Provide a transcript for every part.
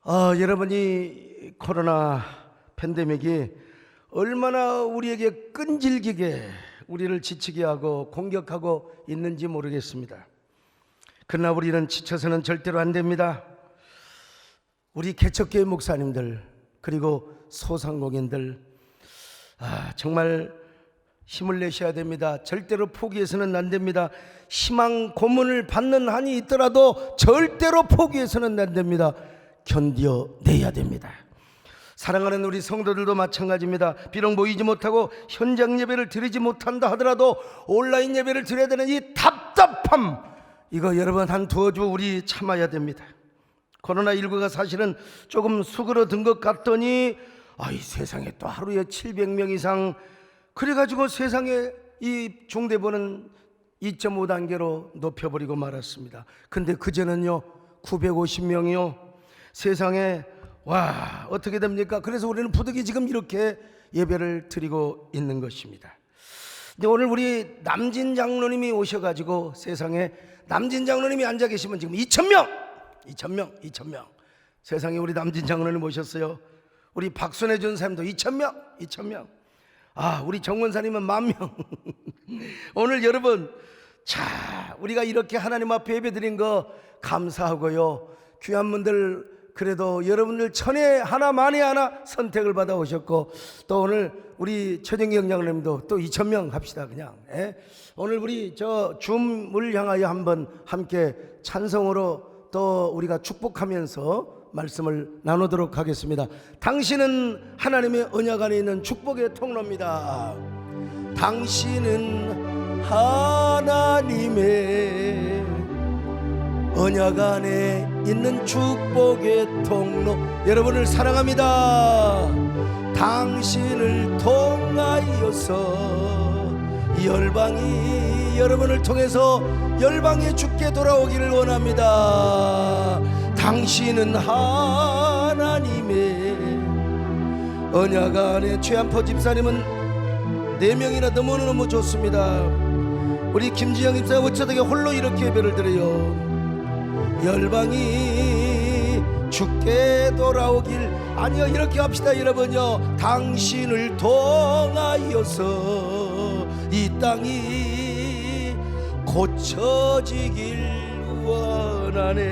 여러분이 코로나 팬데믹이 얼마나 우리에게 끈질기게 우리를 지치게 하고 공격하고 있는지 모르겠습니다. 그러나 우리는 지쳐서는 절대로 안 됩니다. 우리 개척교회 목사님들 그리고 소상공인들 정말 힘을 내셔야 됩니다. 절대로 포기해서는 안 됩니다. 희망 고문을 받는 한이 있더라도 절대로 포기해서는 안 됩니다. 견뎌내야 됩니다. 사랑하는 우리 성도들도 마찬가지입니다. 비록 모이지 못하고 현장 예배를 드리지 못한다 하더라도 온라인 예배를 드려야 되는 이 답답함, 이거 여러분 한 두어 주 우리 참아야 됩니다. 코로나19가 사실은 조금 수그러든 것 같더니 이 세상에 또 하루에 700명 이상, 그래가지고 세상에 이 중대본은 2.5단계로 높여버리고 말았습니다. 근데 그제는요 950명이요 세상에 어떻게 됩니까? 그래서 우리는 부득이 지금 이렇게 예배를 드리고 있는 것입니다. 근데 오늘 우리 남진 장로님이 오셔가지고, 세상에 남진 장로님이 앉아 계시면 지금 2,000명 세상에 우리 남진 장로님 오셨어요. 우리 박순애 전사님도 2,000명 우리 정원사님은 10,000명 오늘 여러분, 우리가 이렇게 하나님 앞에 예배 드린 거 감사하고요. 귀한 분들, 그래도 여러분들 천에 하나 만에 하나 선택을 받아 오셨고, 또 오늘 우리 최정경 장로님도 또 2,000명 합시다. 그냥 오늘 우리 저 줌을 향하여 한번 함께 찬송으로 또 우리가 축복하면서 말씀을 나누도록 하겠습니다. 당신은 하나님의 언약 안에 있는 축복의 통로입니다. 당신은 하나님의 언약 안에 있는 축복의 통로. 여러분을 사랑합니다. 당신을 통하여서 열방이, 여러분을 통해서 열방에 주께 돌아오기를 원합니다. 당신은 하나님의 언약 안에. 최한포 집사님은 4명이나 너무너무 좋습니다. 우리 김지영 집사 어쩌다가 홀로 이렇게 예배를 드려요. 열방이 주께 돌아오길. 아니요, 이렇게 합시다 여러분요. 당신을 통하여서 이 땅이 고쳐지길 원하네.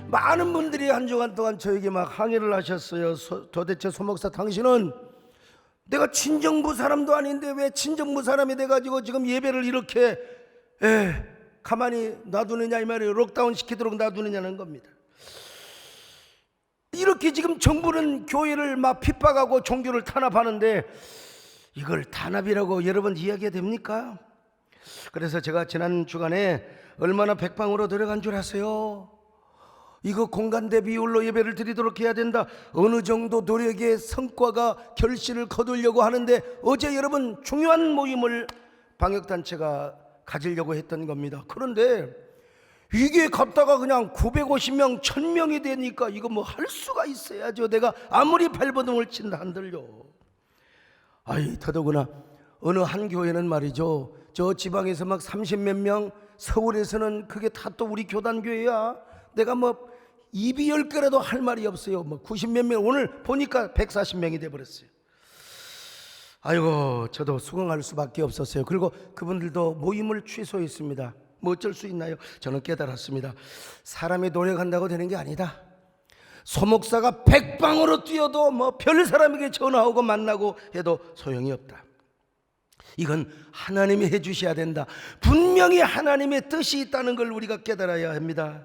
많은 분들이 한 주간 동안 저에게 막 항의를 하셨어요. 도대체 소목사 당신은 내가 친정부 사람도 아닌데 왜 친정부 사람이 돼가지고 지금 예배를 이렇게 가만히 놔두느냐 이 말이에요. 록다운 시키도록 놔두느냐는 겁니다. 이렇게 지금 정부는 교회를 막 핍박하고 종교를 탄압하는데 이걸 탄압이라고 여러분 이야기가 됩니까? 그래서 제가 지난 주간에 얼마나 백방으로 들어간 줄 아세요? 이거 공간 대 비율로 예배를 드리도록 해야 된다. 어느 정도 노력의 성과가 결실을 거두려고 하는데, 어제 여러분 중요한 모임을 방역단체가 가지려고 했던 겁니다. 그런데 이게 갔다가 그냥 950명, 1,000명이 되니까 이거 뭐 할 수가 있어야죠. 내가 아무리 발버둥을 친다 한들요. 더더구나 어느 한 교회는 말이죠, 저 지방에서 막 30몇 명, 서울에서는 그게 다 또 우리 교단 교회야. 내가 뭐 입이 10개라도 할 말이 없어요. 뭐 90몇 명, 오늘 보니까 140명이 돼버렸어요. 저도 수긍할 수밖에 없었어요. 그리고 그분들도 모임을 취소했습니다. 뭐 어쩔 수 있나요? 저는 깨달았습니다. 사람이 노력한다고 되는 게 아니다. 소목사가 백방으로 뛰어도 뭐 별 사람에게 전화하고 만나고 해도 소용이 없다. 이건 하나님이 해주셔야 된다. 분명히 하나님의 뜻이 있다는 걸 우리가 깨달아야 합니다.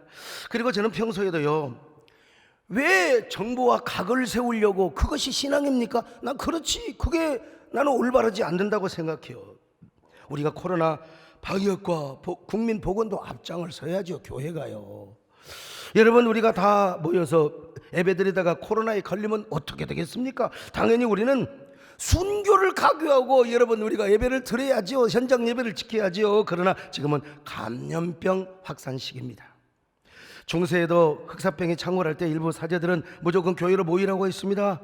그리고 저는 평소에도요, 왜 정부와 각을 세우려고, 그것이 신앙입니까? 난 그렇지, 그게 나는 올바르지 않는다고 생각해요. 우리가 코로나 방역과 국민 보건도 앞장을 서야죠. 교회가요. 여러분, 우리가 다 모여서 예배드리다가 코로나에 걸리면 어떻게 되겠습니까? 당연히 우리는 순교를 강요하고 여러분 우리가 예배를 드려야죠. 현장 예배를 지켜야죠. 그러나 지금은 감염병 확산 시기입니다. 중세에도 흑사병이 창궐할 때 일부 사제들은 무조건 교회로 모이라고 했습니다.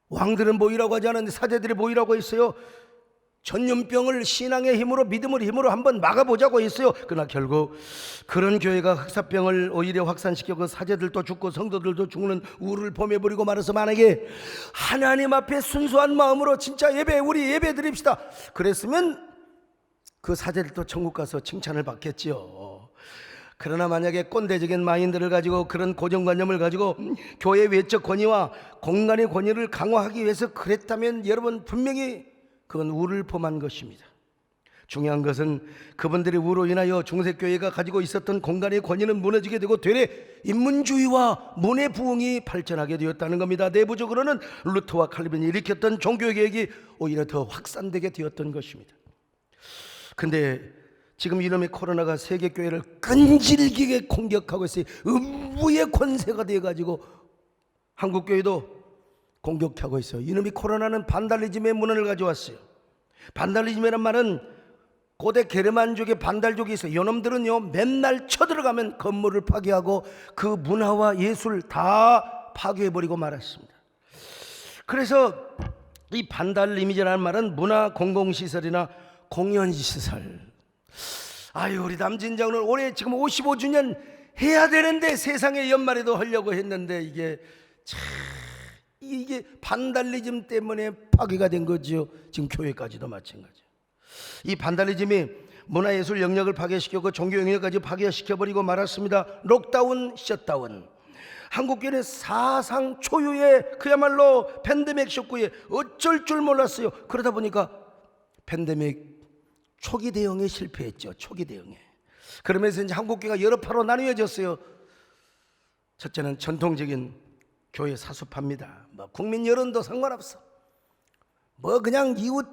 왕들은 모이라고 하지 않았는데 사제들이 모이라고 했어요. 전염병을 신앙의 힘으로 믿음의 힘으로 한번 막아보자고 했어요. 그러나 결국 그런 교회가 흑사병을 오히려 확산시켜 그 사제들도 죽고 성도들도 죽는 우를 범해버리고 말해서 만약에 하나님 앞에 순수한 마음으로 진짜 우리 예배 드립시다 그랬으면 그 사제들도 천국 가서 칭찬을 받겠지요. 그러나 만약에 꼰대적인 마인드를 가지고 그런 고정관념을 가지고 교회 외적 권위와 공간의 권위를 강화하기 위해서 그랬다면 여러분 분명히 그건 우를 범한 것입니다. 중요한 것은 그분들의 우로 인하여 중세교회가 가지고 있었던 공간의 권위는 무너지게 되고 되레 인문주의와 문의 부흥이 발전하게 되었다는 겁니다. 내부적으로는 루터와 칼빈이 일으켰던 종교개혁이 오히려 더 확산되게 되었던 것입니다. 근데 지금 이놈의 코로나가 세계교회를 끈질기게 공격하고 있어요. 음부의 권세가 되어가지고 한국교회도 공격하고 있어요. 이놈이 코로나는 반달리즘의 문헌을 가져왔어요. 반달리즘이란 말은 고대 게르만족의 반달족이 있어요. 이놈들은요 맨날 쳐들어가면 건물을 파괴하고 그 문화와 예술 다 파괴해버리고 말았습니다. 그래서 이 반달리즘이라는 말은 문화 공공시설이나 공연시설. 아유 우리 남진장은 올해 지금 55주년 해야 되는데 세상의 연말에도 하려고 했는데 이게 반달리즘 때문에 파괴가 된 거죠. 지금 교회까지도 마찬가지. 이 반달리즘이 문화예술 영역을 파괴시켰고 종교 영역까지 파괴시켜버리고 말았습니다. 록다운, 셧다운. 한국교회는 사상 초유의 그야말로 팬데믹 쇼크에 어쩔 줄 몰랐어요. 그러다 보니까 팬데믹 초기 대응에 실패했죠. 초기 대응에. 그러면서 이제 한국교회가 여러 파로 나뉘어졌어요. 첫째는 전통적인 교회 사수파입니다. 국민 여론도 상관없어. 그냥 이웃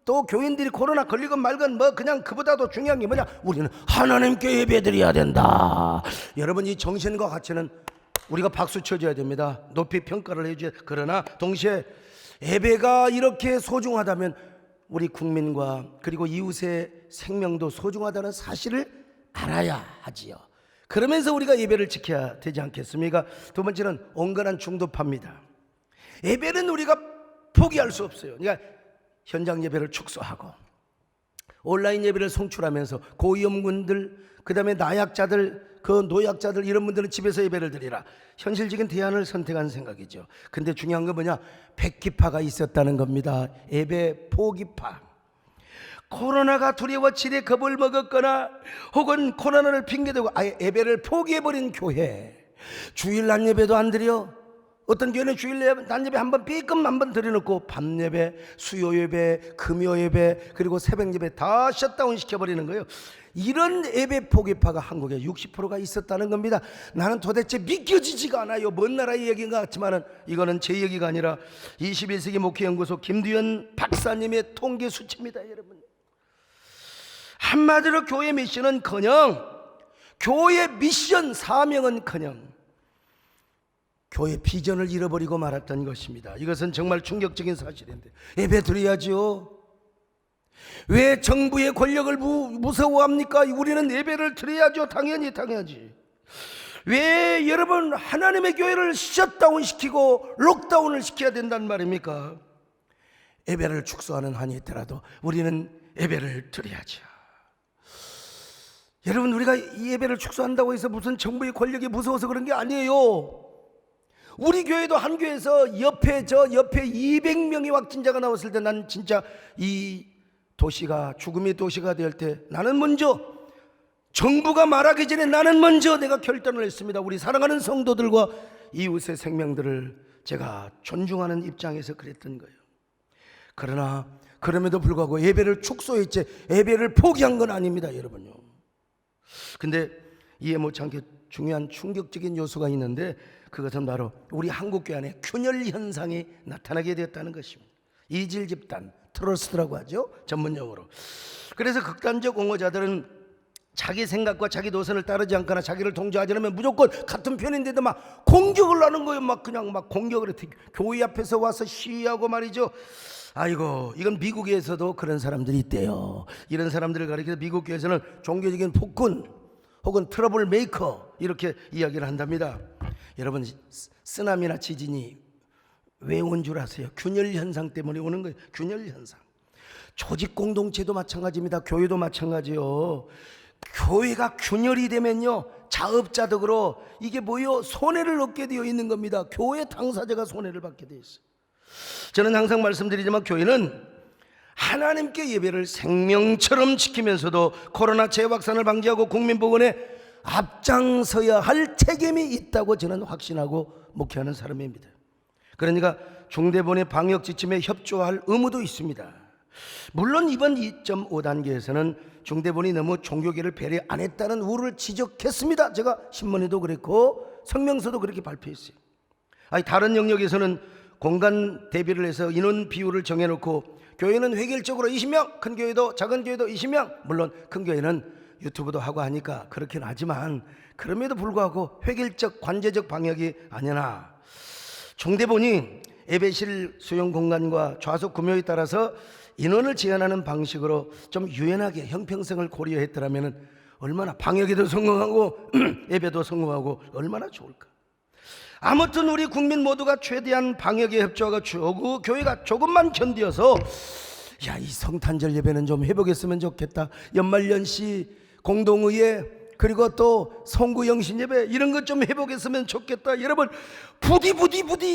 또 교인들이 코로나 걸리건 말건 그냥 그보다도 중요한 게 뭐냐? 우리는 하나님께 예배드려야 된다. 여러분 이 정신과 가치는 우리가 박수 쳐줘야 됩니다. 높이 평가를 해줘야. 그러나 동시에 예배가 이렇게 소중하다면 우리 국민과 그리고 이웃의 생명도 소중하다는 사실을 알아야 하지요. 그러면서 우리가 예배를 지켜야 되지 않겠습니까? 두 번째는 온건한 중도파입니다. 예배는 우리가 포기할 수 없어요. 그러니까 현장 예배를 축소하고 온라인 예배를 송출하면서 고위험군들, 그 다음에 나약자들, 그 노약자들 이런 분들은 집에서 예배를 드리라. 현실적인 대안을 선택한 생각이죠. 근데 중요한 건 뭐냐? 백기파가 있었다는 겁니다. 예배 포기파. 코로나가 두려워 지레 겁을 먹었거나 혹은 코로나를 핑계대고 아예 예배를 포기해버린 교회. 주일 낮 예배도 안 드려. 어떤 교회는 주일 낮 예배 한번 삐끔 한번 드려놓고 밤 예배, 수요 예배, 금요 예배 그리고 새벽 예배 다 셧다운 시켜버리는 거예요. 이런 예배 포기파가 한국에 60%가 있었다는 겁니다. 나는 도대체 믿겨지지가 않아요. 먼 나라의 얘기인 것 같지만 이거는 제 얘기가 아니라 21세기 목회연구소 김두현 박사님의 통계 수치입니다. 여러분, 한마디로 교회 미션은커녕, 교회 미션 사명은커녕 교회 비전을 잃어버리고 말았던 것입니다. 이것은 정말 충격적인 사실인데 예배 드려야죠. 왜 정부의 권력을 무서워합니까? 우리는 예배를 드려야죠. 당연하지. 왜 여러분 하나님의 교회를 셧다운 시키고 록다운을 시켜야 된단 말입니까? 예배를 축소하는 한이 있더라도 우리는 예배를 드려야죠. 여러분, 우리가 이 예배를 축소한다고 해서 무슨 정부의 권력이 무서워서 그런 게 아니에요. 우리 교회도 한 교회에서 옆에 200명의 확진자가 나왔을 때 난 진짜 이 도시가 죽음의 도시가 될 때 나는 먼저, 정부가 말하기 전에 나는 먼저 내가 결단을 했습니다. 우리 사랑하는 성도들과 이웃의 생명들을 제가 존중하는 입장에서 그랬던 거예요. 그러나 그럼에도 불구하고 예배를 축소했지 예배를 포기한 건 아닙니다, 여러분요. 근데 이해 못지않게 중요한 충격적인 요소가 있는데 그것은 바로 우리 한국교회 안에 균열 현상이 나타나게 되었다는 것입니다. 이질 집단, 트러스트라고 하죠, 전문용어로. 그래서 극단적 옹호자들은 자기 생각과 자기 노선을 따르지 않거나 자기를 통제하지 않으면 무조건 같은 편인데도 막 공격을 하는 거예요. 그냥 공격을 해. 교회 앞에서 와서 시위하고 말이죠. 아이고, 이건 미국에서도 그런 사람들이 있대요. 이런 사람들을 가리켜서 미국 교회에서는 종교적인 폭군 혹은 트러블 메이커 이렇게 이야기를 한답니다. 여러분, 쓰나미나 지진이 왜 온 줄 아세요? 균열 현상 때문에 오는 거예요. 균열 현상. 조직 공동체도 마찬가지입니다. 교회도 마찬가지요. 교회가 균열이 되면요, 자업자득으로 이게 뭐요? 손해를 얻게 되어 있는 겁니다. 교회 당사자가 손해를 받게 되어 있어요. 저는 항상 말씀드리지만 교회는 하나님께 예배를 생명처럼 지키면서도 코로나 재확산을 방지하고 국민보건에 앞장서야 할 책임이 있다고 저는 확신하고 목회하는 사람입니다. 그러니까 중대본의 방역 지침에 협조할 의무도 있습니다. 물론 이번 2.5단계에서는 중대본이 너무 종교계를 배려 안 했다는 우려를 지적했습니다. 제가 신문에도 그랬고 성명서도 그렇게 발표했어요. 다른 영역에서는 공간 대비를 해서 인원 비율을 정해놓고 교회는 획일적으로 20명, 큰 교회도 작은 교회도 20명, 물론 큰 교회는 유튜브도 하고 하니까 그렇긴 하지만 그럼에도 불구하고 획일적 관제적 방역이 아니나 중대본이 예배실 수용 공간과 좌석 구묘에 따라서 인원을 제한하는 방식으로 좀 유연하게 형평성을 고려했더라면 얼마나 방역에도 성공하고 예배도 성공하고 얼마나 좋을까. 아무튼 우리 국민 모두가 최대한 방역에 협조하고 교회가 조금만 견디어서 이 성탄절 예배는 좀 해보겠으면 좋겠다. 연말연시 공동의회 그리고 또 성구 영신 예배 이런 것 좀 해보겠으면 좋겠다. 여러분 부디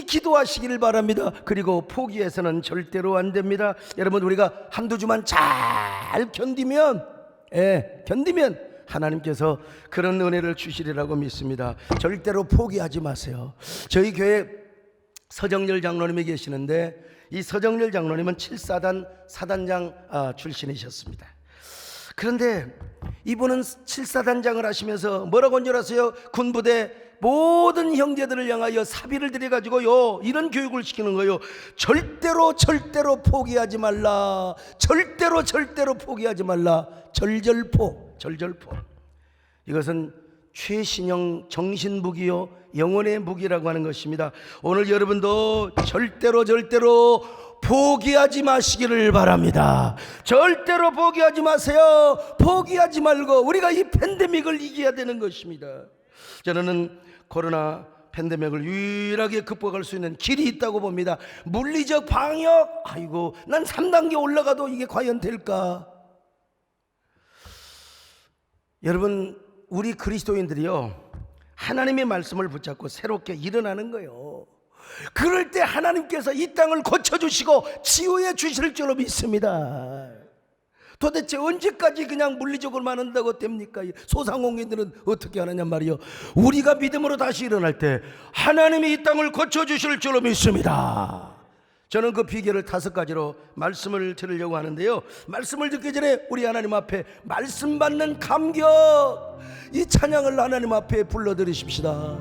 기도하시기를 바랍니다. 그리고 포기해서는 절대로 안 됩니다. 여러분 우리가 한두 주만 잘 견디면 하나님께서 그런 은혜를 주시리라고 믿습니다. 절대로 포기하지 마세요. 저희 교회 서정열 장로님이 계시는데 이 서정열 장로님은 7사단 사단장 출신이셨습니다. 그런데 이분은 7사단장을 하시면서 뭐라고 한 줄 아세요? 군부대 모든 형제들을 향하여 사비를 들여가지고요 이런 교육을 시키는 거예요. 절대로 포기하지 말라. 절대로 포기하지 말라. 절절포. 이것은 최신형 정신무기요 영혼의 무기라고 하는 것입니다. 오늘 여러분도 절대로 포기하지 마시기를 바랍니다. 절대로 포기하지 마세요. 포기하지 말고 우리가 이 팬데믹을 이겨야 되는 것입니다. 저는 코로나 팬데믹을 유일하게 극복할 수 있는 길이 있다고 봅니다. 물리적 방역, 난 3단계 올라가도 이게 과연 될까? 여러분 우리 그리스도인들이요 하나님의 말씀을 붙잡고 새롭게 일어나는 거예요. 그럴 때 하나님께서 이 땅을 고쳐주시고 치유해 주실 줄로 믿습니다. 도대체 언제까지 그냥 물리적으로만 한다고 됩니까? 소상공인들은 어떻게 하느냐 말이요. 우리가 믿음으로 다시 일어날 때 하나님이 이 땅을 고쳐주실 줄로 믿습니다. 저는 그 비결을 5가지로 말씀을 드리려고 하는데요. 말씀을 듣기 전에 우리 하나님 앞에 말씀 받는 감격, 이 찬양을 하나님 앞에 불러드리십시다.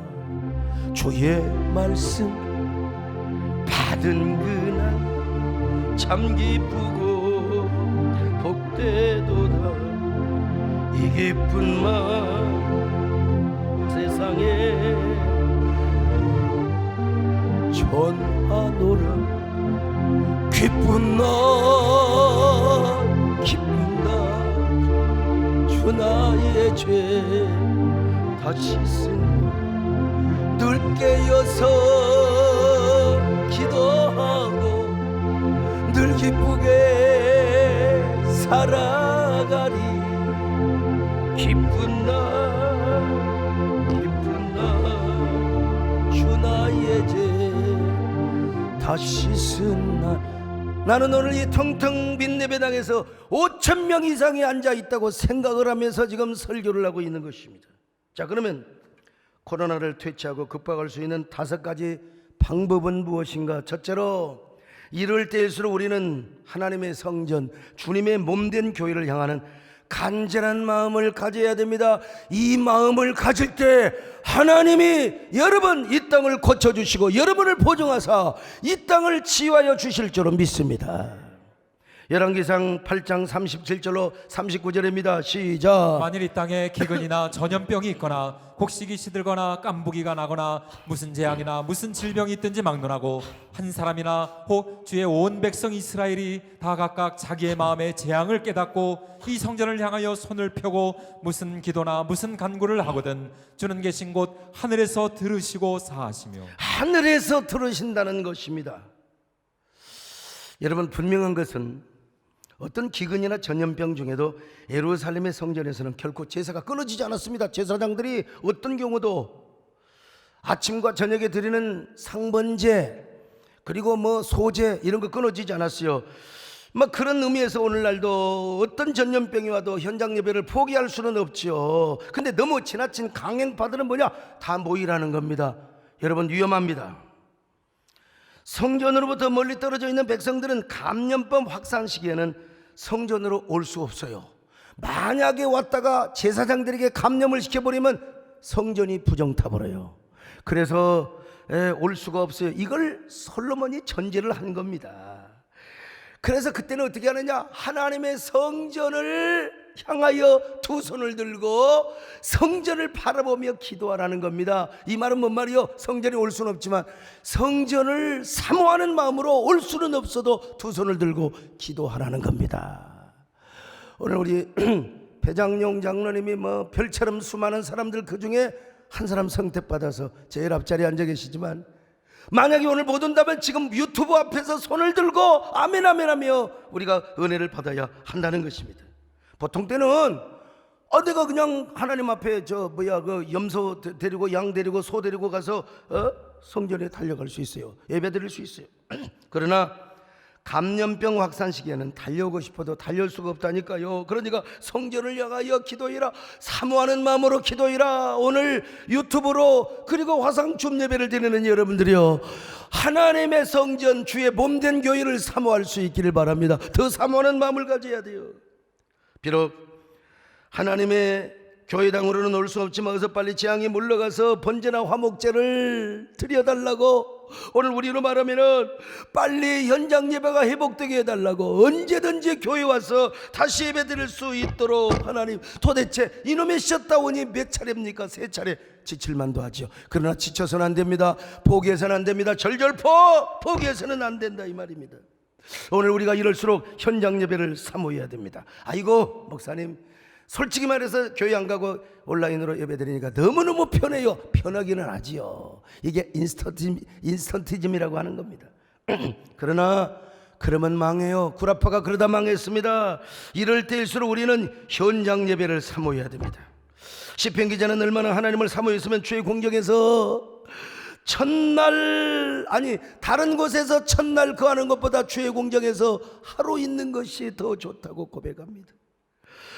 주의 말씀 받은 그날 참 기쁘고 복되도다. 이 기쁜 마음 세상에 전하노라. 기쁜 날 주 나의 죄 다시 쓴 늘 깨어서 기도하고 늘 기쁘게 살아가리. 기쁜 날 주 나의 죄 다시 쓴 날. 나는 오늘 이 텅텅 빈 예배당에서 5,000명 이상이 앉아있다고 생각을 하면서 지금 설교를 하고 있는 것입니다. 자, 그러면 코로나를 퇴치하고 극복할 수 있는 5가지 방법은 무엇인가? 첫째로 이럴 때일수록 우리는 하나님의 성전, 주님의 몸된 교회를 향하는 간절한 마음을 가져야 됩니다. 이 마음을 가질 때 하나님이 여러분 이 땅을 고쳐주시고 여러분을 보증하사 이 땅을 치유하여 주실 줄로 믿습니다. 열왕기상 8장 37절로 39절입니다. 시작. 만일 이 땅에 기근이나 전염병이 있거나 곡식이 시들거나 깐부기가 나거나 무슨 재앙이나 무슨 질병이 있든지 막론하고 한 사람이나 혹 주의 온 백성 이스라엘이 다 각각 자기의 마음의 재앙을 깨닫고 이 성전을 향하여 손을 펴고 무슨 기도나 무슨 간구를 하거든 주는 계신 곳 하늘에서 들으시고 사하시며. 하늘에서 들으신다는 것입니다. 여러분 분명한 것은 어떤 기근이나 전염병 중에도 예루살렘의 성전에서는 결코 제사가 끊어지지 않았습니다. 제사장들이 어떤 경우도 아침과 저녁에 드리는 상번제 그리고 뭐 소제 이런 거 끊어지지 않았어요. 뭐 그런 의미에서 오늘날도 어떤 전염병이 와도 현장 예배를 포기할 수는 없지요. 근데 너무 지나친 강행파들은 뭐냐? 다 모이라는 겁니다. 여러분 위험합니다. 성전으로부터 멀리 떨어져 있는 백성들은 감염병 확산 시기에는 성전으로 올 수 없어요. 만약에 왔다가 제사장들에게 감염을 시켜버리면 성전이 부정타버려요. 그래서 올 수가 없어요. 이걸 솔로몬이 전제를 한 겁니다. 그래서 그때는 어떻게 하느냐? 하나님의 성전을 향하여 두 손을 들고 성전을 바라보며 기도하라는 겁니다. 이 말은 뭔 말이요? 성전에 올 수는 없지만 성전을 사모하는 마음으로 올 수는 없어도 두 손을 들고 기도하라는 겁니다. 오늘 우리 배장용 장로님이 뭐 별처럼 수많은 사람들 그 중에 한 사람 선택받아서 제일 앞자리에 앉아 계시지만 만약에 오늘 못 온다면 지금 유튜브 앞에서 손을 들고 아멘 아멘 하며 우리가 은혜를 받아야 한다는 것입니다. 보통 때는 내가 그냥 하나님 앞에 그 염소 데리고 양 데리고 소 데리고 가서 성전에 달려갈 수 있어요. 예배 드릴 수 있어요. 그러나 감염병 확산 시기에는 달려오고 싶어도 달려올 수가 없다니까요. 그러니까 성전을 향하여 기도해라. 사모하는 마음으로 기도해라. 오늘 유튜브로 그리고 화상춤 예배를 드리는 여러분들이요, 하나님의 성전 주의 몸된 교회를 사모할 수 있기를 바랍니다. 더 사모하는 마음을 가져야 돼요. 비록 하나님의 교회당으로는 올 수 없지만 어서 빨리 재앙이 물러가서 번제나 화목제를 드려달라고, 오늘 우리로 말하면은 빨리 현장 예배가 회복되게 해달라고, 언제든지 교회 와서 다시 예배 드릴 수 있도록 하나님, 도대체 이놈의 셧다운이 몇 차례입니까? 3차례. 지칠만도 하죠. 그러나 지쳐서는 안 됩니다. 포기해서는 안 됩니다. 절절포 포기해서는 안 된다 이 말입니다. 오늘 우리가 이럴수록 현장 예배를 사모해야 됩니다. 아이고 목사님, 솔직히 말해서 교회 안 가고 온라인으로 예배 드리니까 너무너무 편해요. 편하기는 하지요. 이게 인스턴티즘이라고 하는 겁니다. 그러나 그러면 망해요. 구라파가 그러다 망했습니다. 이럴 때일수록 우리는 현장 예배를 사모해야 됩니다. 시편 기자는 얼마나 하나님을 사모했으면 주의 공경에서 첫날, 아니 다른 곳에서 첫날 거하는 것보다 주의 공경에서 하루 있는 것이 더 좋다고 고백합니다.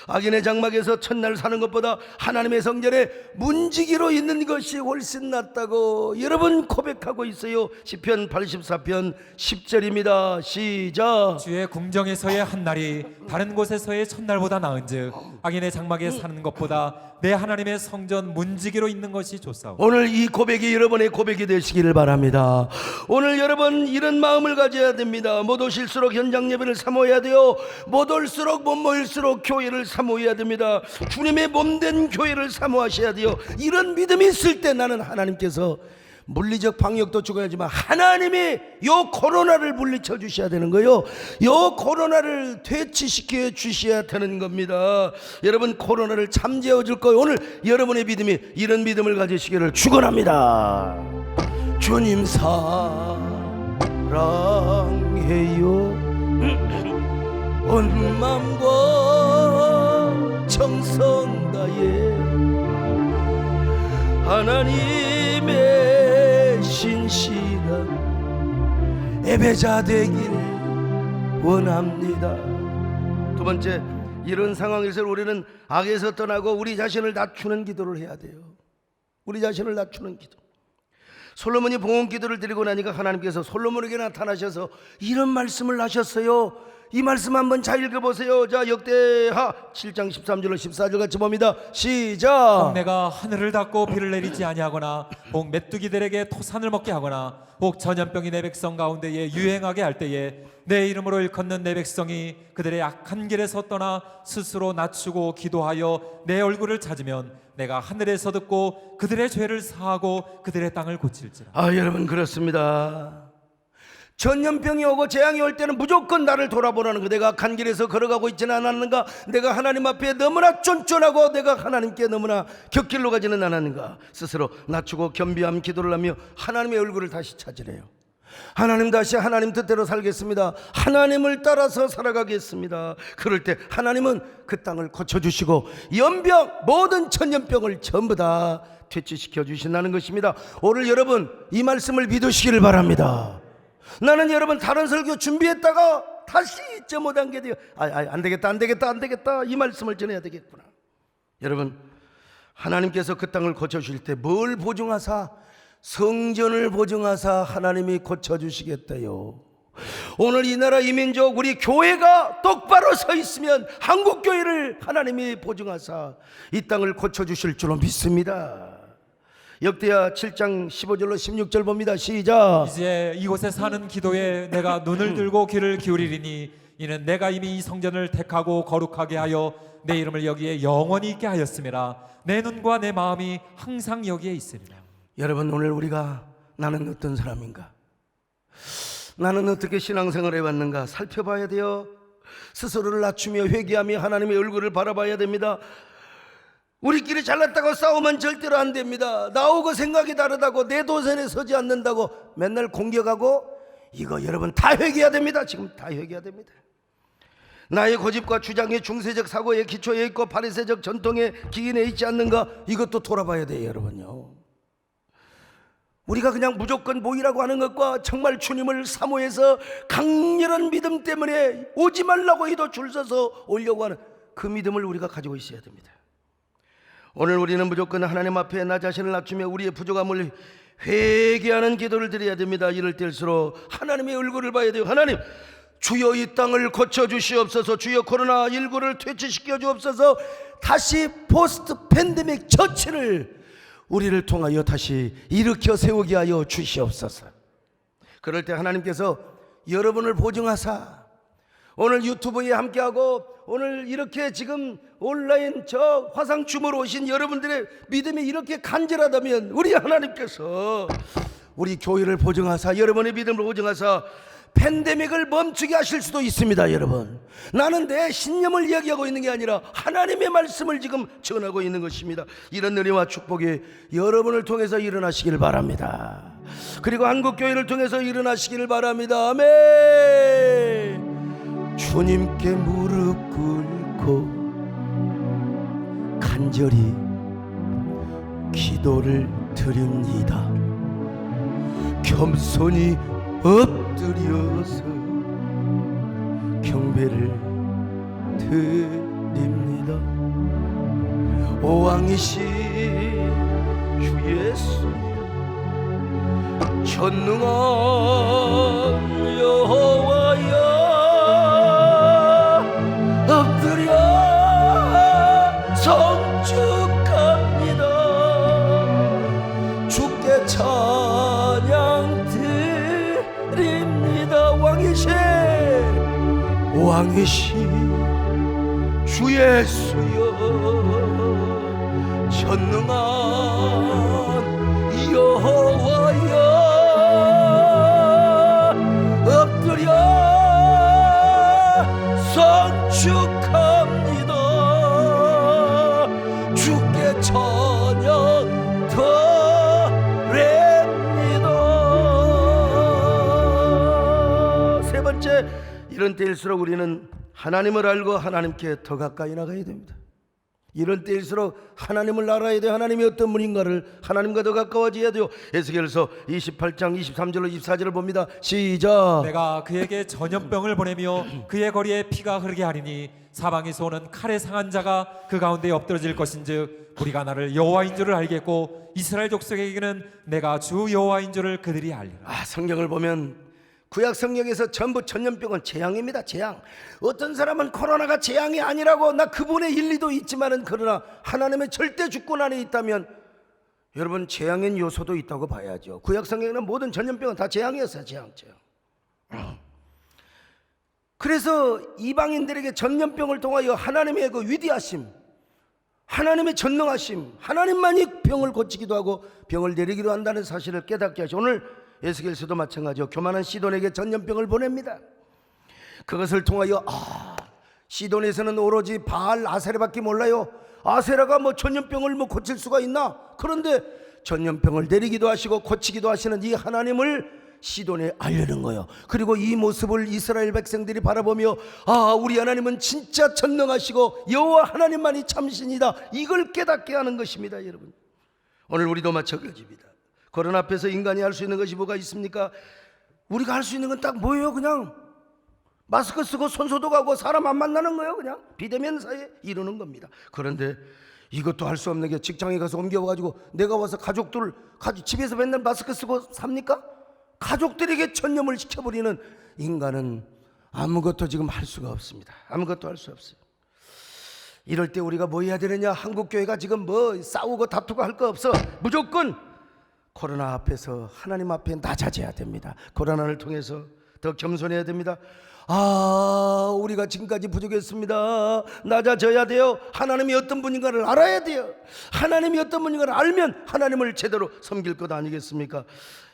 악인의 장막에서 첫날 사는 것보다 하나님의 성전에 문지기로 있는 것이 훨씬 낫다고 여러분 고백하고 있어요. 시편 84편 10절입니다. 시작. 주의 궁정에서의 한날이 다른 곳에서의 첫날보다 나은즉 악인의 장막에 사는 것보다 내 하나님의 성전 문지기로 있는 것이 좋사오. 오늘 이 고백이 여러분의 고백이 되시기를 바랍니다. 오늘 여러분 이런 마음을 가져야 됩니다. 못 오실수록 현장 예배를 사모해야 돼요. 못 올수록 못 모일수록 교회를 사모해야 됩니다. 주님의 몸된 교회를 사모하셔야 돼요. 이런 믿음이 있을 때 나는 하나님께서 물리적 방역도 죽어야지만 하나님이 요 코로나를 물리쳐 주셔야 되는 거예요. 요 코로나를 퇴치시켜 주셔야 되는 겁니다. 여러분 코로나를 잠재워 줄 거예요. 오늘 여러분의 믿음이 이런 믿음을 가지시기를 축원합니다. 주님 사랑해요. 온 마음과 정성 다해 하나님의 신실한 예배자 되길 원합니다. 두 번째, 이런 상황에서 우리는 악에서 떠나고 우리 자신을 낮추는 기도를 해야 돼요. 우리 자신을 낮추는 기도. 솔로몬이 봉헌 기도를 드리고 나니까 하나님께서 솔로몬에게 나타나셔서 이런 말씀을 하셨어요. 이 말씀 한번 잘 읽어보세요. 자, 역대하 7장 13절로 14절 같이 봅니다. 시작. 내가 하늘을 닫고 비를 내리지 아니하거나 혹 메뚜기들에게 토산을 먹게 하거나 혹 전염병이 내 백성 가운데에 유행하게 할 때에 내 이름으로 일컫는 내 백성이 그들의 악한 길에서 떠나 스스로 낮추고 기도하여 내 얼굴을 찾으면 내가 하늘에서 듣고 그들의 죄를 사하고 그들의 땅을 고칠지라. 여러분 그렇습니다. 전염병이 오고 재앙이 올 때는 무조건 나를 돌아보라는 거. 내가 악한 길에서 걸어가고 있지는 않았는가? 내가 하나님 앞에 너무나 쫀쫀하고 내가 하나님께 너무나 곁길로 가지는 않았는가? 스스로 낮추고 겸비함 기도를 하며 하나님의 얼굴을 다시 찾으래요. 하나님 다시 하나님 뜻대로 살겠습니다. 하나님을 따라서 살아가겠습니다. 그럴 때 하나님은 그 땅을 고쳐주시고 연병, 모든 전염병을 전부 다 퇴치시켜 주신다는 것입니다. 오늘 여러분 이 말씀을 믿으시기를 바랍니다. 나는 여러분 다른 설교 준비했다가 다시 잊지 못한 게 돼요. 안 되겠다 이 말씀을 전해야 되겠구나. 여러분, 하나님께서 그 땅을 고쳐주실 때 뭘 보증하사? 성전을 보증하사 하나님이 고쳐주시겠다요. 오늘 이 나라 이 민족 우리 교회가 똑바로 서 있으면 한국교회를 하나님이 보증하사 이 땅을 고쳐주실 줄로 믿습니다. 역대하 7장 15절로 16절 봅니다. 시작. 이제 이곳에 사는 기도에 내가 눈을 들고 귀를 기울이리니 이는 내가 이미 이 성전을 택하고 거룩하게 하여 내 이름을 여기에 영원히 있게 하였음이라. 내 눈과 내 마음이 항상 여기에 있으리라. 여러분, 오늘 우리가 나는 어떤 사람인가? 나는 어떻게 신앙생활을 해왔는가 살펴봐야 돼요. 스스로를 낮추며 회개하며 하나님의 얼굴을 바라봐야 됩니다. 우리끼리 잘났다고 싸우면 절대로 안 됩니다. 나오고 생각이 다르다고 내 도선에 서지 않는다고 맨날 공격하고, 이거 여러분 다 회개해야 됩니다. 지금 다 회개해야 됩니다. 나의 고집과 주장이 중세적 사고의 기초에 있고 바리새적 전통의 기인에 있지 않는가, 이것도 돌아봐야 돼요. 여러분요, 우리가 그냥 무조건 모이라고 하는 것과 정말 주님을 사모해서 강렬한 믿음 때문에 오지 말라고 해도 줄 서서 오려고 하는 그 믿음을 우리가 가지고 있어야 됩니다. 오늘 우리는 무조건 하나님 앞에 나 자신을 낮추며 우리의 부족함을 회개하는 기도를 드려야 됩니다. 이럴 때일수록 하나님의 얼굴을 봐야 돼요. 하나님, 주여 이 땅을 고쳐주시옵소서. 주여 코로나19를 퇴치시켜 주옵소서. 다시 포스트 팬데믹 처치를 우리를 통하여 다시 일으켜 세우게 하여 주시옵소서. 그럴 때 하나님께서 여러분을 보증하사 오늘 유튜브에 함께하고 오늘 이렇게 지금 온라인 저 화상춤으로 오신 여러분들의 믿음이 이렇게 간절하다면 우리 하나님께서 우리 교회를 보증하사 여러분의 믿음을 보증하사 팬데믹을 멈추게 하실 수도 있습니다. 여러분, 나는 내 신념을 이야기하고 있는 게 아니라 하나님의 말씀을 지금 전하고 있는 것입니다. 이런 은혜와 축복이 여러분을 통해서 일어나시길 바랍니다. 그리고 한국교회를 통해서 일어나시기를 바랍니다. 아멘. 주님께 무릎 꿇고 간절히 기도를 드립니다. 겸손히 엎드려서 경배를 드립니다. 오왕이신 주 예수, 전능한 여호와여, 엎드려 성축합니다. 주께 찬양 드립니다. 왕이신 주 예수여, 전능한 여호와여, 엎드려 성축합니다. 주께 찬양 드립니다. 세 번째, 이런 때일수록 우리는 하나님을 알고 하나님께 더 가까이 나가야 됩니다. 이런 때일수록 하나님을 알아야 돼요. 하나님이 어떤 분인가를 하나님과 더 가까워져야 돼요. 에스겔서 28장 23절로 24절을 봅니다. 시작. 내가 그에게 전염병을 보내며 그의 거리에 피가 흐르게 하리니 사방에서 오는 칼에 상한 자가 그 가운데 엎드러질 것인즉 우리가 나를 여호와인 줄을 알겠고 이스라엘 족속에게는 내가 주 여호와인 줄을 그들이 알리라. 성경을 보면 구약 성경에서 전부 전염병은 재앙입니다. 재앙. 어떤 사람은 코로나가 재앙이 아니라고, 나 그분의 일리도 있지만은 그러나 하나님의 절대 주권 안에 있다면 여러분 재앙인 요소도 있다고 봐야죠. 구약 성경에는 모든 전염병은 다 재앙이었어요. 재앙. 그래서 이방인들에게 전염병을 통하여 하나님의 그 위대하심, 하나님의 전능하심, 하나님만이 병을 고치기도 하고 병을 내리기도 한다는 사실을 깨닫게 하시고, 오늘 에스겔서도 마찬가지요. 교만한 시돈에게 전염병을 보냅니다. 그것을 통하여 시돈에서는 오로지 바알 아세라밖에 몰라요. 아세라가 뭐 전염병을 뭐 고칠 수가 있나? 그런데 전염병을 내리기도 하시고 고치기도 하시는 이 하나님을 시돈에 알려는 거예요. 그리고 이 모습을 이스라엘 백성들이 바라보며 아, 우리 하나님은 진짜 전능하시고 여호와 하나님만이 참신이다, 이걸 깨닫게 하는 것입니다. 여러분, 오늘 우리도 마찬가지입니다. 코로나 앞에서 인간이 할 수 있는 것이 뭐가 있습니까? 우리가 할 수 있는 건 딱 뭐예요? 그냥 마스크 쓰고 손 소독하고 사람 안 만나는 거예요. 그냥 비대면 사이에 이루는 겁니다. 그런데 이것도 할 수 없는 게 직장에 가서 옮겨가지고 내가 와서 가족들 집에서 맨날 마스크 쓰고 삽니까? 가족들에게 전염을 시켜버리는 인간은 아무것도 지금 할 수가 없습니다. 아무것도 할 수 없어요. 이럴 때 우리가 뭐 해야 되느냐? 한국교회가 지금 뭐 싸우고 다투고 할 거 없어. 무조건 코로나 앞에서 하나님 앞에 낮아져야 됩니다. 코로나를 통해서 더 겸손해야 됩니다. 아, 우리가 지금까지 부족했습니다. 낮아져야 돼요. 하나님이 어떤 분인가를 알아야 돼요. 하나님이 어떤 분인가를 알면 하나님을 제대로 섬길 것 아니겠습니까?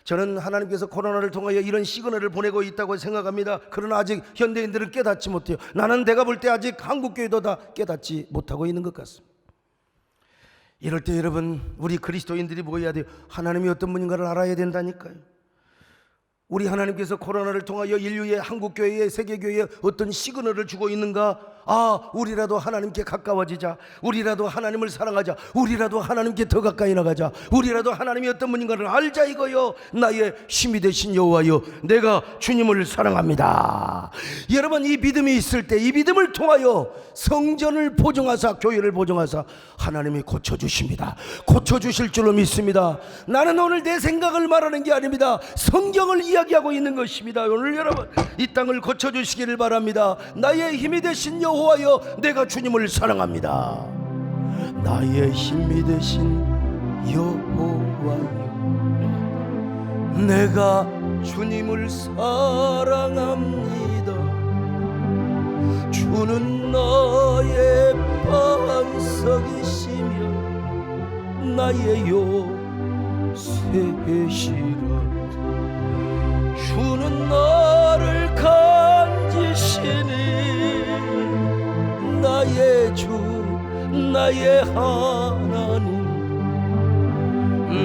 저는 하나님께서 코로나를 통하여 이런 시그널을 보내고 있다고 생각합니다. 그러나 아직 현대인들은 깨닫지 못해요. 나는 내가 볼 때 아직 한국교회도 다 깨닫지 못하고 있는 것 같습니다. 이럴 때 여러분, 우리 그리스도인들이 뭐 해야 돼요? 하나님이 어떤 분인가를 알아야 된다니까요. 우리 하나님께서 코로나를 통하여 인류의 한국교회에 세계교회에 어떤 시그널을 주고 있는가? 아, 우리라도 하나님께 가까워지자. 우리라도 하나님을 사랑하자. 우리라도 하나님께 더 가까이 나가자. 우리라도 하나님이 어떤 분인가를 알자 이거요. 나의 힘이 되신 여호와여, 내가 주님을 사랑합니다. 여러분, 이 믿음이 있을 때, 이 믿음을 통하여 성전을 보증하사, 교회를 보증하사 하나님이 고쳐주십니다. 고쳐주실 줄로 믿습니다. 나는 오늘 내 생각을 말하는 게 아닙니다. 성경을 이야기하고 있는 것입니다. 오늘 여러분, 이 땅을 고쳐주시기를 바랍니다. 나의 힘이 되신 여호와여, 내가 주님을 사랑합니다. 나의 힘이 되신 여호와여, 내가 주님을 사랑합니다. 주는 나의 반석이시며 나의 요새시라. 주는 나를 간지시니 나의 주, 나의 하나님,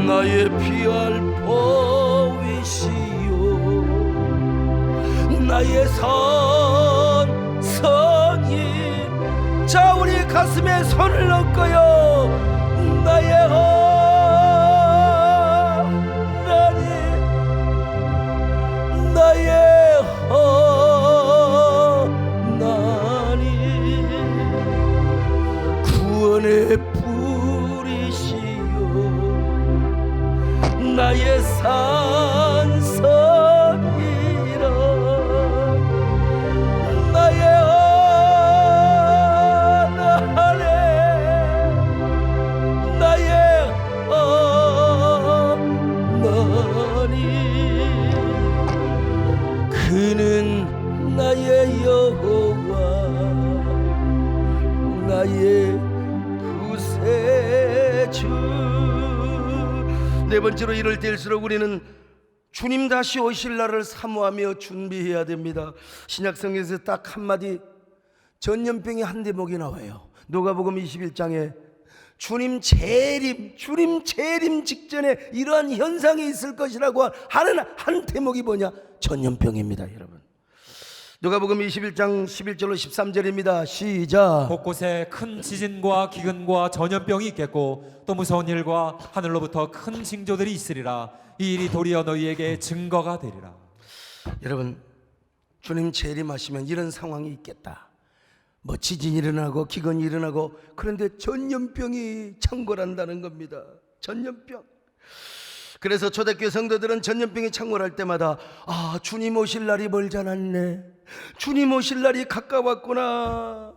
나의 피할 보이시오, 나의 선성이. 자, 우리 가슴에 손을 얹고요. 나의 하나님, 나의 하나님, 구원의 뿌리시오, 나의 산성이라. 나의 하나님, 나의 하나님, 그는 나의 여호와, 나의 구세주. 네 번째로, 이럴 때일수록 우리는 주님 다시 오실 날을 사모하며 준비해야 됩니다. 신약성경에서 딱 한마디, 전염병이 한 대목이 나와요. 누가복음 21장에 주님 재림 직전에 이러한 현상이 있을 것이라고 하는 한 대목이 뭐냐? 전염병입니다. 여러분, 누가복음 21장 11절로 13절입니다. 시작. 곳곳에 큰 지진과 기근과 전염병이 있겠고 또 무서운 일과 하늘로부터 큰 징조들이 있으리라. 이 일이 도리어 너희에게 증거가 되리라. 여러분, 주님 재림하시면 이런 상황이 있겠다. 뭐 지진이 일어나고 기근이 일어나고, 그런데 전염병이 창궐한다는 겁니다. 전염병. 그래서 초대교회 성도들은 전염병이 창궐할 때마다 아, 주님 오실 날이 멀지 않았네, 주님 오실 날이 가까웠구나.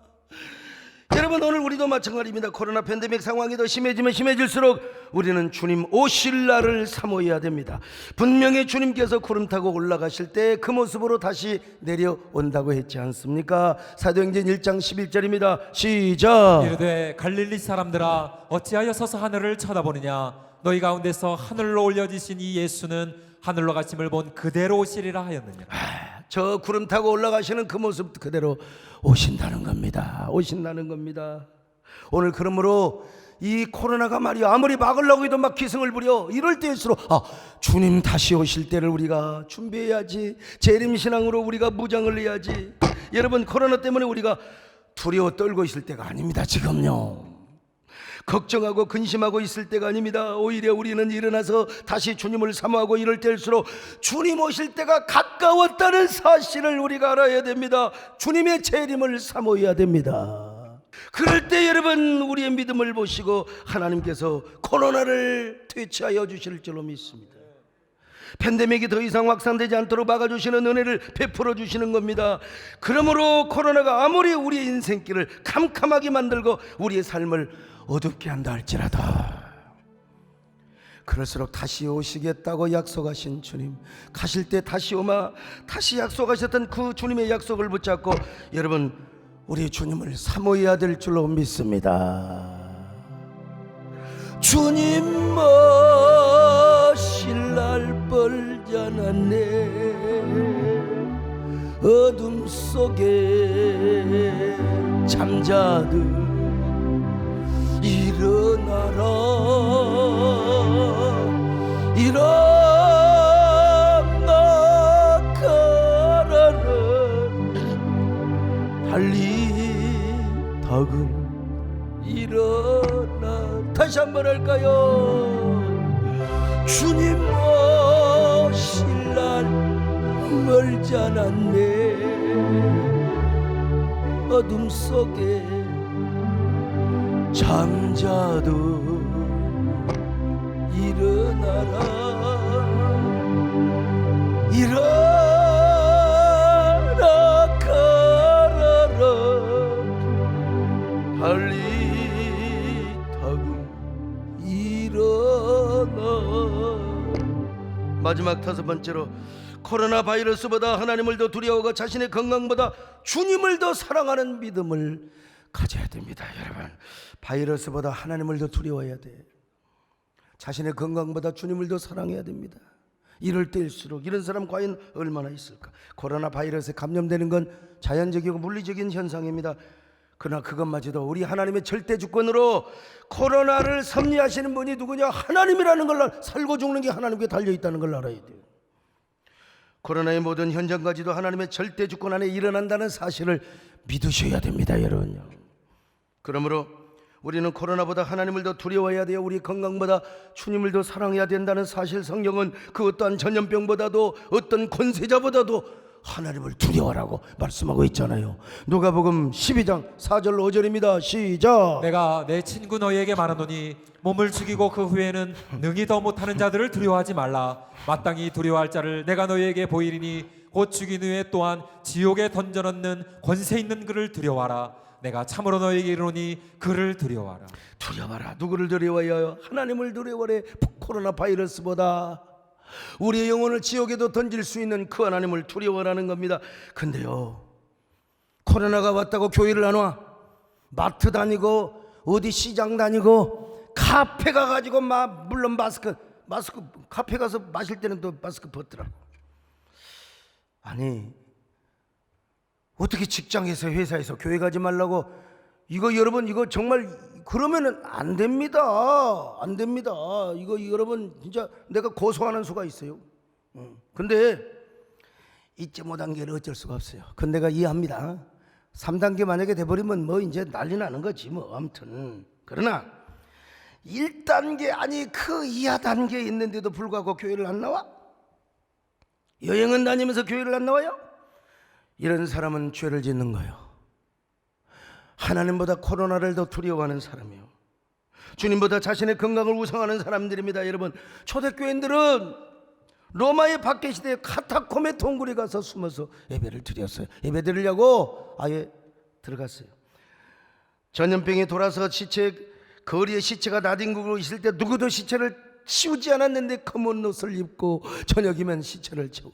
여러분, 오늘 우리도 마찬가지입니다. 코로나 팬데믹 상황이 더 심해지면 심해질수록 우리는 주님 오실 날을 사모해야 됩니다. 분명히 주님께서 구름 타고 올라가실 때 그 모습으로 다시 내려온다고 했지 않습니까? 사도행전 1장 11절입니다. 시작. 이르되 갈릴리 사람들아, 어찌하여 서서 하늘을 쳐다보느냐? 너희 가운데서 하늘로 올려지신 이 예수는 하늘로 가심을 본 그대로 오시리라 하였느니라. 저 구름 타고 올라가시는 그 모습 그대로 오신다는 겁니다. 오신다는 겁니다. 오늘 그러므로 이 코로나가 말이야 아무리 막으려고 해도 막 기승을 부려. 이럴 때일수록 주님 다시 오실 때를 우리가 준비해야지. 재림신앙으로 우리가 무장을 해야지. 여러분, 코로나 때문에 우리가 두려워 떨고 있을 때가 아닙니다. 지금요 걱정하고 근심하고 있을 때가 아닙니다. 오히려 우리는 일어나서 다시 주님을 사모하고 이럴 때일수록 주님 오실 때가 가까웠다는 사실을 우리가 알아야 됩니다. 주님의 재림을 사모해야 됩니다. 그럴 때 여러분, 우리의 믿음을 보시고 하나님께서 코로나를 퇴치하여 주실 줄로 믿습니다. 팬데믹이 더 이상 확산되지 않도록 막아주시는 은혜를 베풀어 주시는 겁니다. 그러므로 코로나가 아무리 우리의 인생길을 캄캄하게 만들고 우리의 삶을 어둡게 한다 할지라도 그럴수록 다시 오시겠다고 약속하신 주님, 가실 때 다시 오마 다시 약속하셨던 그 주님의 약속을 붙잡고 여러분, 우리 주님을 사모해야 될 줄로 믿습니다. 주님 오실 날 뻘잖았네. 어둠 속에 잠자듯 일어나라 일어나 가라라. 달리 다금 일어나. 다시 한번 할까요? 주님 오실 날 멀지 않았네. 어둠 속에 잠자도 일어나라 일어나 가라라. 달리 다금 일어나. 마지막 5번째로, 코로나 바이러스보다 하나님을 더 두려워하고 자신의 건강보다 주님을 더 사랑하는 믿음을 가져야 됩니다. 여러분, 바이러스보다 하나님을 더 두려워해야 돼. 자신의 건강보다 주님을 더 사랑해야 됩니다. 이럴 때일수록 이런 사람 과연 얼마나 있을까? 코로나 바이러스에 감염되는 건 자연적이고 물리적인 현상입니다. 그러나 그것마저도 우리 하나님의 절대 주권으로 코로나를 섭리하시는 분이 누구냐? 하나님이라는 걸, 살고 죽는 게 하나님께 달려있다는 걸 알아야 돼요. 코로나의 모든 현장까지도 하나님의 절대 주권 안에 일어난다는 사실을 믿으셔야 됩니다. 여러분요, 그러므로 우리는 코로나보다 하나님을 더 두려워해야 돼요. 우리 건강보다 주님을 더 사랑해야 된다는 사실, 성경은 그 어떠한 전염병보다도 어떤 권세자보다도 하나님을 두려워하라고 말씀하고 있잖아요. 누가복음 12장 4절 5절입니다. 시작. 내가 내 친구 너희에게 말하노니 몸을 죽이고 그 후에는 능히 더 못하는 자들을 두려워하지 말라. 마땅히 두려워할 자를 내가 너희에게 보이리니 곧 죽인 후에 또한 지옥에 던져넣는 권세 있는 그를 두려워하라. 내가 참으로 너희에게 이르노니 그를 두려워하라. 두려워하라. 누구를 두려워해요? 하나님을 두려워해. 코로나 바이러스보다 우리의 영혼을 지옥에도 던질 수 있는 그 하나님을 두려워하는 겁니다. 근데요, 코로나가 왔다고 교회를 안 와. 마트 다니고 어디 시장 다니고 카페 가가지고 물론 마스크 카페 가서 마실 때는 또 마스크 벗더라고. 아니, 어떻게 직장에서 회사에서 교회 가지 말라고? 이거 여러분, 이거 정말 그러면은 안 됩니다. 안 됩니다. 이거 여러분 진짜 내가 고소하는 수가 있어요. 근데 잊지 못한 게 어쩔 수가 없어요. 근데 내가 이해합니다. 3단계 만약에 돼버리면 뭐 이제 난리 나는 거지 뭐. 아무튼 그러나 1단계 아니 그 이하 단계에 있는데도 불구하고 교회를 안 나와? 여행은 다니면서 교회를 안 나와요? 이런 사람은 죄를 짓는 거예요. 하나님보다 코로나를 더 두려워하는 사람이요, 주님보다 자신의 건강을 우상하는 사람들입니다. 여러분, 초대교인들은 로마의 박해 시대에 카타콤의 동굴에 가서 숨어서 예배를 드렸어요. 예배 드리려고 아예 들어갔어요. 전염병이 돌아서 거리에 시체가 나뒹굴고 있을 때 누구도 시체를 치우지 않았는데 검은 옷을 입고 저녁이면 시체를 치워.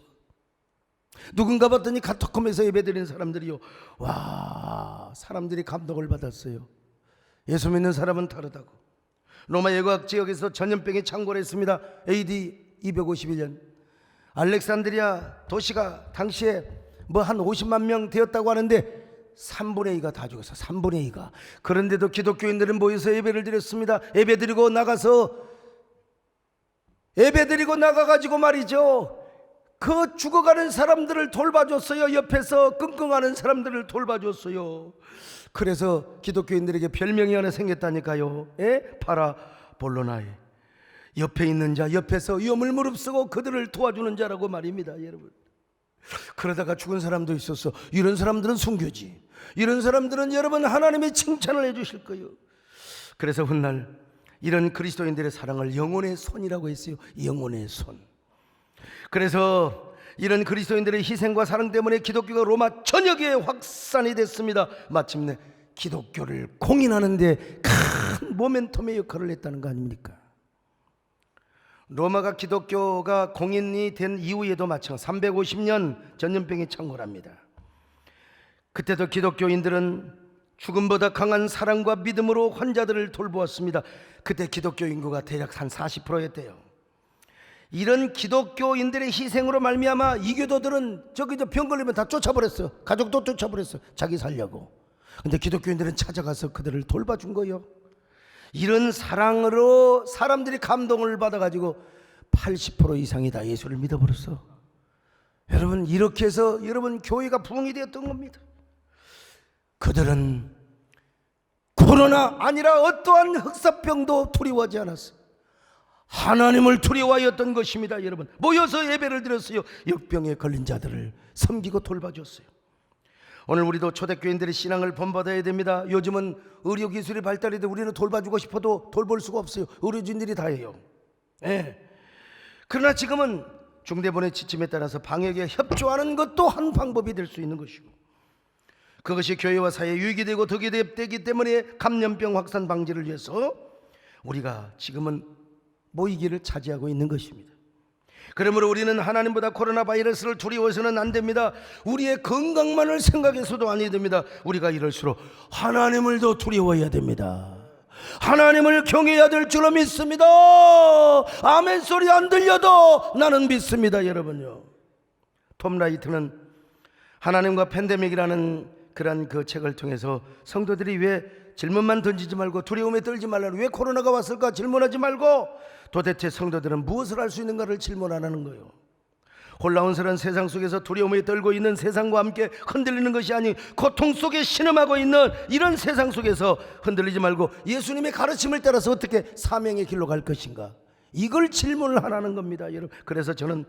누군가 봤더니 카타콤에서 예배드리는 사람들이요, 와, 사람들이 감동을 받았어요. 예수 믿는 사람은 다르다고. 로마 예과학 지역에서 전염병이 창궐했습니다. AD 251년 알렉산드리아 도시가 당시에 뭐 한 50만 명 되었다고 하는데 3분의 2가 다 죽었어. 3분의 2가. 그런데도 기독교인들은 모여서 예배를 드렸습니다. 예배 드리고 나가가지고 말이죠, 그 죽어가는 사람들을 돌봐줬어요. 옆에서 끙끙하는 사람들을 돌봐줬어요. 그래서 기독교인들에게 별명이 하나 생겼다니까요. 파라볼로나이. 옆에 있는 자, 옆에서 위험을 무릅쓰고 그들을 도와주는 자라고 말입니다, 여러분. 그러다가 죽은 사람도 있었어. 이런 사람들은 순교지. 이런 사람들은 여러분 하나님의 칭찬을 해주실 거예요. 그래서 훗날 이런 그리스도인들의 사랑을 영혼의 손이라고 했어요. 영혼의 손. 그래서 이런 그리스도인들의 희생과 사랑 때문에 기독교가 로마 전역에 확산이 됐습니다. 마침내 기독교를 공인하는 데 큰 모멘텀의 역할을 했다는 거 아닙니까? 로마가 기독교가 공인이 된 이후에도 마찬가지 350년 전염병이 창궐합니다. 그때도 기독교인들은 죽음보다 강한 사랑과 믿음으로 환자들을 돌보았습니다. 그때 기독교 인구가 대략 한 40%였대요. 이런 기독교인들의 희생으로 말미암아 이교도들은 병 걸리면 다 쫓아버렸어요. 가족도 쫓아버렸어요. 자기 살려고. 근데 기독교인들은 찾아가서 그들을 돌봐준 거예요. 이런 사랑으로 사람들이 감동을 받아가지고 80% 이상이 다 예수를 믿어버렸어. 여러분, 이렇게 해서 여러분 교회가 부흥이 되었던 겁니다. 그들은 코로나 아니라 어떠한 흑사병도 두려워하지 않았어요. 하나님을 두려워하였던 것입니다. 여러분, 모여서 예배를 드렸어요. 역병에 걸린 자들을 섬기고 돌봐줬어요. 오늘 우리도 초대교인들의 신앙을 본받아야 됩니다. 요즘은 의료기술이 발달해 도 우리는 돌봐주고 싶어도 돌볼 수가 없어요. 의료진들이 다 해요. 그러나 지금은 중대본의 지침에 따라서 방역에 협조하는 것도 한 방법이 될 수 있는 것이고, 그것이 교회와 사회에 유익이 되고 덕이 되기 때문에 감염병 확산 방지를 위해서 우리가 지금은 모이기를 차지하고 있는 것입니다. 그러므로 우리는 하나님보다 코로나 바이러스를 두려워해서는 안 됩니다. 우리의 건강만을 생각해서도 아니 됩니다. 우리가 이럴수록 하나님을 더 두려워해야 됩니다. 하나님을 경외해야 될 줄로 믿습니다. 아멘 소리 안 들려도 나는 믿습니다. 여러분요, 톰 라이트는 하나님과 팬데믹이라는 그런 그 책을 통해서 성도들이 왜 질문만 던지지 말고 두려움에 떨지 말라고, 왜 코로나가 왔을까 질문하지 말고 도대체 성도들은 무엇을 할 수 있는가를 질문하라는 거예요. 혼란스러운 세상 속에서 두려움에 떨고 있는 세상과 함께 흔들리는 것이 아닌 고통 속에 신음하고 있는 이런 세상 속에서 흔들리지 말고 예수님의 가르침을 따라서 어떻게 사명의 길로 갈 것인가, 이걸 질문을 하라는 겁니다, 여러분. 그래서 저는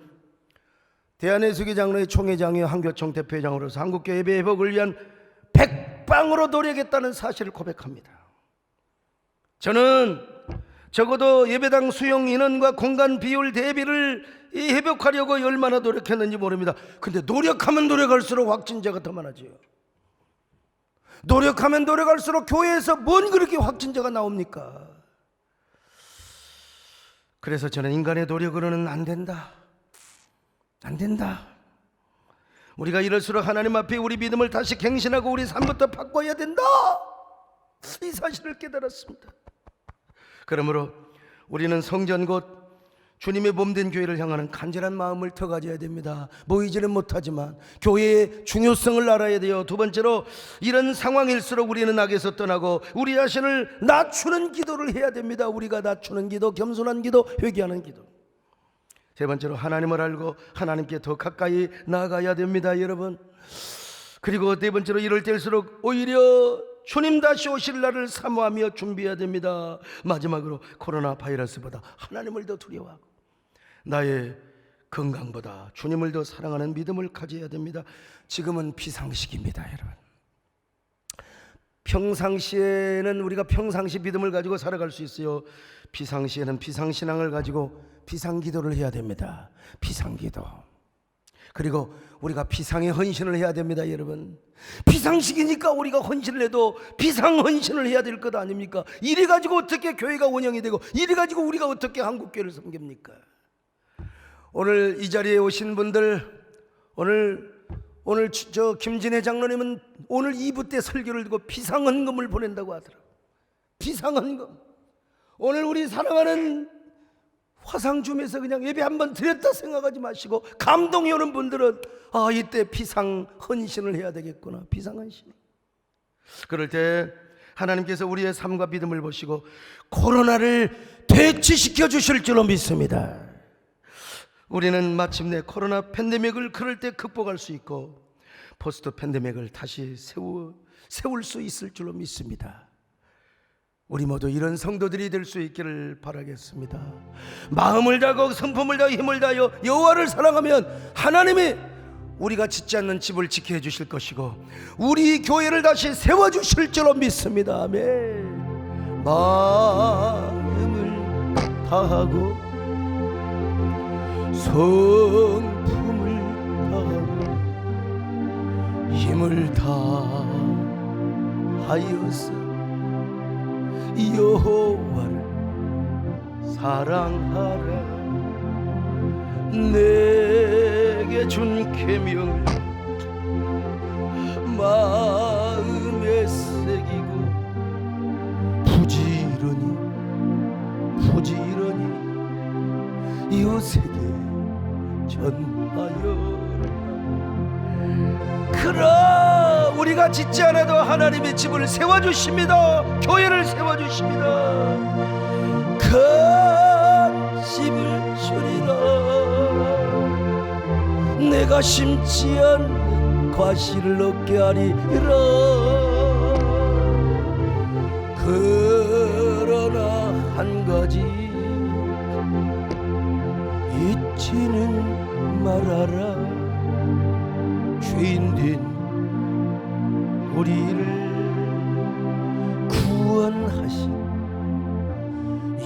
대한예수교 장로의 총회장이요 한교총 대표회장으로서 한국교회 예배 회복을 위한 백방으로 노력했다는 사실을 고백합니다. 저는 적어도 예배당 수용 인원과 공간 비율 대비를 회복하려고 얼마나 노력했는지 모릅니다. 근데 노력하면 노력할수록 확진자가 더 많아져요. 노력하면 노력할수록 교회에서 뭔 그렇게 확진자가 나옵니까? 그래서 저는 인간의 노력으로는 안 된다. 우리가 이럴수록 하나님 앞에 우리 믿음을 다시 갱신하고 우리 삶부터 바꿔야 된다, 이 사실을 깨달았습니다. 그러므로 우리는 성전 곧 주님의 몸된 교회를 향하는 간절한 마음을 더 가져야 됩니다. 모이지는 못하지만 교회의 중요성을 알아야 돼요. 두 번째로, 이런 상황일수록 우리는 악에서 떠나고 우리 자신을 낮추는 기도를 해야 됩니다. 우리가 낮추는 기도, 겸손한 기도, 회개하는 기도. 세 번째로, 하나님을 알고 하나님께 더 가까이 나아가야 됩니다, 여러분. 그리고 네 번째로, 이럴 때일수록 오히려 주님 다시 오실 날을 사모하며 준비해야 됩니다. 마지막으로, 코로나 바이러스보다 하나님을 더 두려워하고 나의 건강보다 주님을 더 사랑하는 믿음을 가져야 됩니다. 지금은 비상시기입니다, 여러분. 평상시에는 우리가 평상시 믿음을 가지고 살아갈 수 있어요. 비상시에는 비상신앙을 가지고 비상기도를 해야 됩니다. 비상기도. 그리고 우리가 비상의 헌신을 해야 됩니다, 여러분. 비상식이니까 우리가 헌신을 해도 비상헌신을 해야 될 것 아닙니까? 이래 가지고 어떻게 교회가 운영이 되고, 이래 가지고 우리가 어떻게 한국교회를 섬깁니까? 오늘 이 자리에 오신 분들, 오늘 저 김진애 장로님은 오늘 2부 때 설교를 듣고 비상헌금을 보낸다고 하더라고요. 비상헌금. 오늘 우리 사랑하는 화상줌에서 그냥 예배 한번 드렸다 생각하지 마시고, 감동이 오는 분들은 이때 비상헌신을 해야 되겠구나. 비상헌신. 그럴 때 하나님께서 우리의 삶과 믿음을 보시고 코로나를 퇴치시켜 주실 줄로 믿습니다. 우리는 마침내 코로나 팬데믹을 그럴 때 극복할 수 있고 포스트 팬데믹을 다시 세울 수 있을 줄로 믿습니다. 우리 모두 이런 성도들이 될 수 있기를 바라겠습니다. 마음을 다하고 성품을 다하고 힘을 다하여 여호와를 사랑하면 하나님이 우리가 짓지 않는 집을 지켜 주실 것이고 우리 교회를 다시 세워주실 줄로 믿습니다. 아멘. 마음을 다하고 성품을 다하고 힘을 다하여서 여호와를 사랑하라. 내게 준 계명을 마음에 새기고 부지런히 이웃에게 전하여라. 그러나 우리가 짓지 않아도 하나님의 집을 세워주십니다. 교회를 세워주십니다. 큰 집을 주리라. 내가 심지 않는 과실을 얻게 하리라. 그러나 한 가지 잊지는 말아라. 죄인된 우리를 구원하신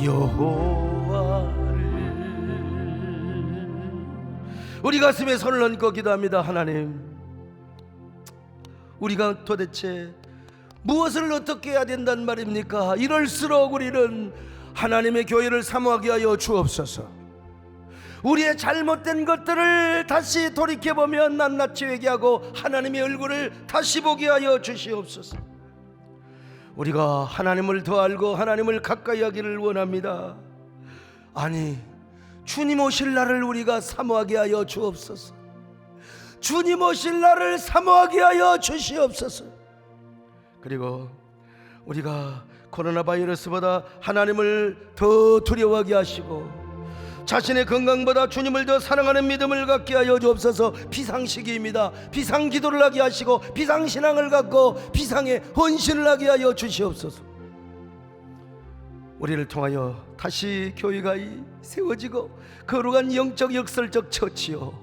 여호와를. 우리 가슴에 손을 얹고 기도합니다. 하나님, 우리가 도대체 무엇을 어떻게 해야 된단 말입니까? 이럴수록 우리는 하나님의 교회를 사모하게 하여 주옵소서. 우리의 잘못된 것들을 다시 돌이켜보며 낱낱이 회개하고 하나님의 얼굴을 다시 보게 하여 주시옵소서. 우리가 하나님을 더 알고 하나님을 가까이 하기를 원합니다. 아니, 주님 오실 날을 우리가 사모하게 하여 주옵소서. 주님 오실 날을 사모하게 하여 주시옵소서. 그리고 우리가 코로나 바이러스보다 하나님을 더 두려워하게 하시고 자신의 건강보다 주님을 더 사랑하는 믿음을 갖게 하여 주옵소서. 비상시기입니다. 비상기도를 하게 하시고 비상신앙을 갖고 비상의 헌신을 하게 하여 주시옵소서. 우리를 통하여 다시 교회가 세워지고 거룩한 영적 역설적 처치요,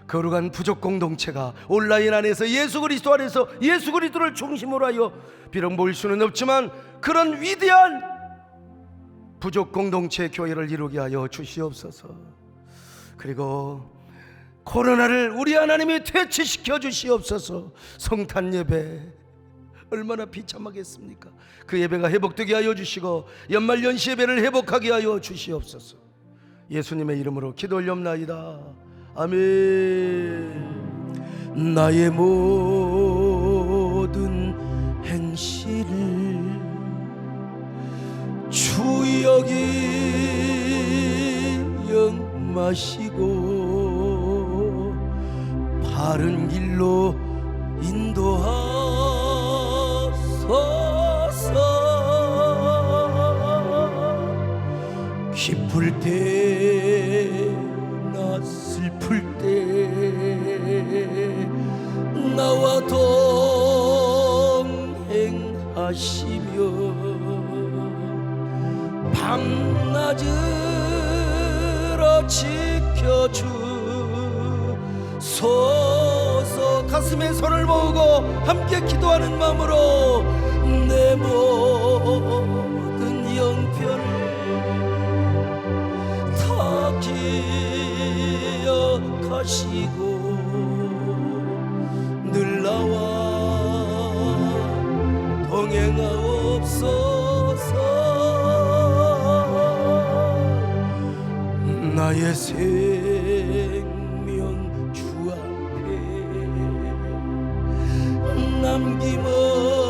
거룩한 부족 공동체가 온라인 안에서 예수 그리스도 안에서 예수 그리스도를 중심으로 하여 비록 모일 수는 없지만 그런 위대한 부족 공동체 교회를 이루게 하여 주시옵소서. 그리고 코로나를 우리 하나님이 퇴치시켜 주시옵소서. 성탄 예배 얼마나 비참하겠습니까? 그 예배가 회복되게 하여 주시고 연말 연시 예배를 회복하게 하여 주시옵소서. 예수님의 이름으로 기도 올려옵나이다. 아멘. 나의 모든 행실을 주 여기 영마시고 바른 길로 인도하소서. 기쁠 때나 슬플 때 나와 동행하시며 밤낮으로 지켜주소서. 가슴에 손을 모으고 함께 기도하는 마음으로 내 모든 영편을 다 기억하시고 늘 나와 동행하옵소서. 나의 생명 주 앞에 남김없이